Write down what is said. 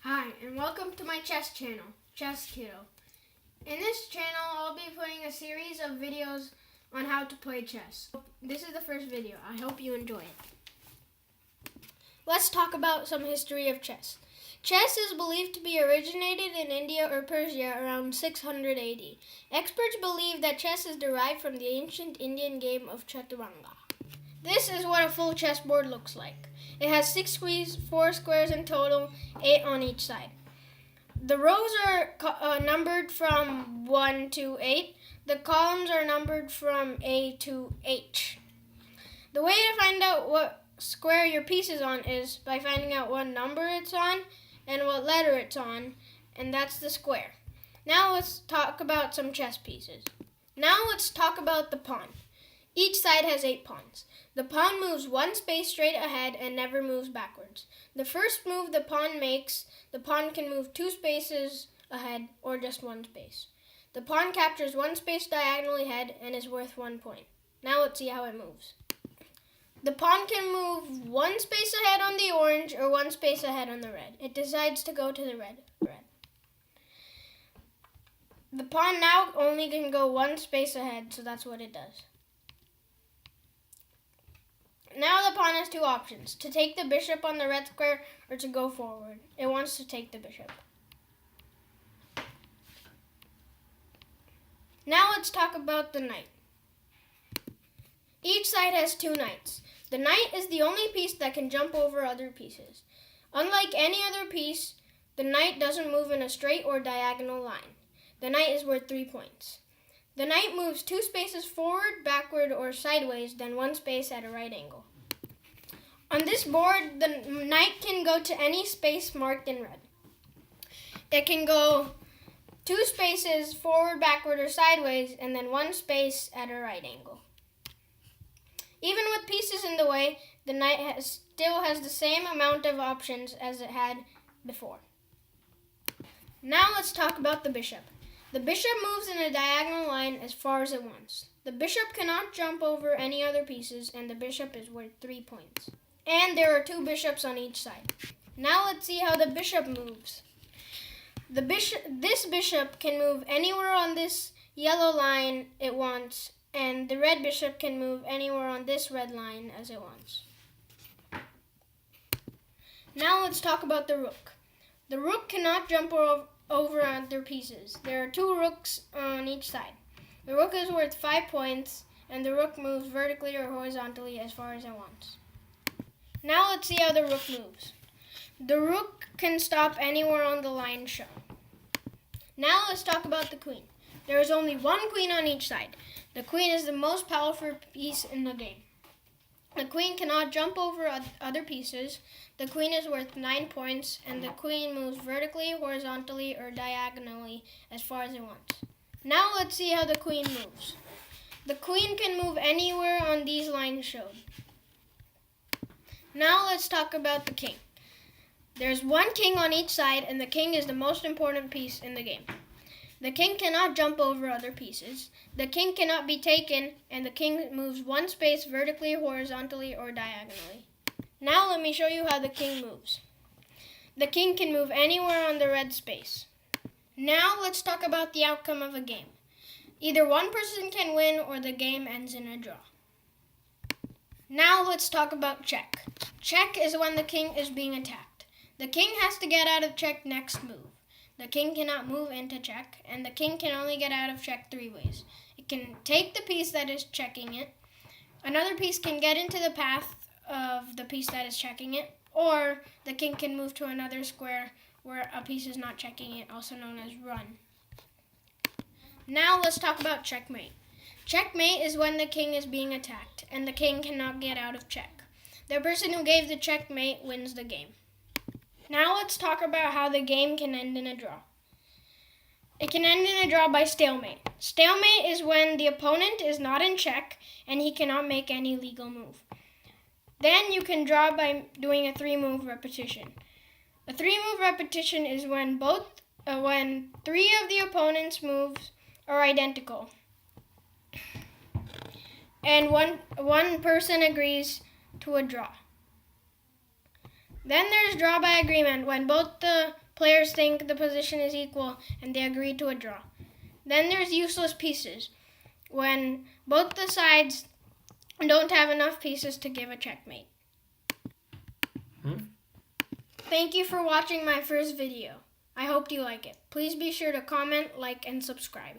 Hi, and welcome to my chess channel, Chess Kiddo. In this channel, I'll be putting a series of videos on how to play chess. This is the first video. I hope you enjoy it. Let's talk about some history of chess. Chess is believed to be originated in India or Persia around 600 AD. Experts believe that chess is derived from the ancient Indian game of chaturanga. This is what a full chessboard looks like. It has 6 squares, 4 squares in total, 8 on each side. The rows are numbered from 1 to 8. The columns are numbered from A to H. The way to find out what square your piece is on is by finding out what number it's on and what letter it's on, and that's the square. Now let's talk about some chess pieces. Now let's talk about the pawn. Each side has 8 pawns. The pawn moves 1 space straight ahead and never moves backwards. The first move the pawn makes, the pawn can move 2 spaces ahead or just 1 space. The pawn captures 1 space diagonally ahead and is worth 1 point. Now let's see how it moves. The pawn can move 1 space ahead on the orange or 1 space ahead on the red. It decides to go to the red. The pawn now only can go 1 space ahead, so that's what it does. Now the pawn has 2 options, to take the bishop on the red square or to go forward. It wants to take the bishop. Now let's talk about the knight. Each side has 2 knights. The knight is the only piece that can jump over other pieces. Unlike any other piece, the knight doesn't move in a straight or diagonal line. The knight is worth 3 points. The knight moves 2 spaces forward, backward, or sideways, then 1 space at a right angle. On this board, the knight can go to any space marked in red. It can go 2 spaces forward, backward, or sideways, and then 1 space at a right angle. Even with pieces in the way, the knight still has the same amount of options as it had before. Now let's talk about the bishop. The bishop moves in a diagonal line as far as it wants. The bishop cannot jump over any other pieces, and the bishop is worth 3 points. And there are 2 bishops on each side. Now let's see how the bishop moves. This bishop can move anywhere on this yellow line it wants, and the red bishop can move anywhere on this red line as it wants. Now let's talk about the rook. The rook cannot jump over other pieces. There are 2 rooks on each side. The rook is worth 5 points, and the rook moves vertically or horizontally as far as it wants. Now let's see how the rook moves. The rook can stop anywhere on the line shown. Now let's talk about the queen. There is only 1 queen on each side. The queen is the most powerful piece in the game. The queen cannot jump over other pieces. The queen is worth 9 points, and the queen moves vertically, horizontally, or diagonally as far as it wants. Now let's see how the queen moves. The queen can move anywhere on these lines shown. Now let's talk about the king. There's 1 king on each side, and the king is the most important piece in the game. The king cannot jump over other pieces. The king cannot be taken, and the king moves 1 space vertically, horizontally, or diagonally. Now let me show you how the king moves. The king can move anywhere on the red space. Now let's talk about the outcome of a game. Either one person can win or the game ends in a draw. Now let's talk about check. Check is when the king is being attacked. The king has to get out of check next move. The king cannot move into check, and the king can only get out of check 3 ways. It can take the piece that is checking it, another piece can get into the path of the piece that is checking it, or the king can move to another square where a piece is not checking it, also known as run. Now let's talk about checkmate. Checkmate is when the king is being attacked, and the king cannot get out of check. The person who gave the checkmate wins the game. Now let's talk about how the game can end in a draw. It can end in a draw by stalemate. Stalemate is when the opponent is not in check and he cannot make any legal move. Then you can draw by doing a 3-move repetition. A 3-move repetition is when 3 of the opponent's moves are identical, and one person agrees to a draw. Then there's draw by agreement, when both the players think the position is equal and they agree to a draw. Then there's useless pieces, when both the sides don't have enough pieces to give a checkmate. Thank you for watching my first video. I hope you like it. Please be sure to comment, like, and subscribe.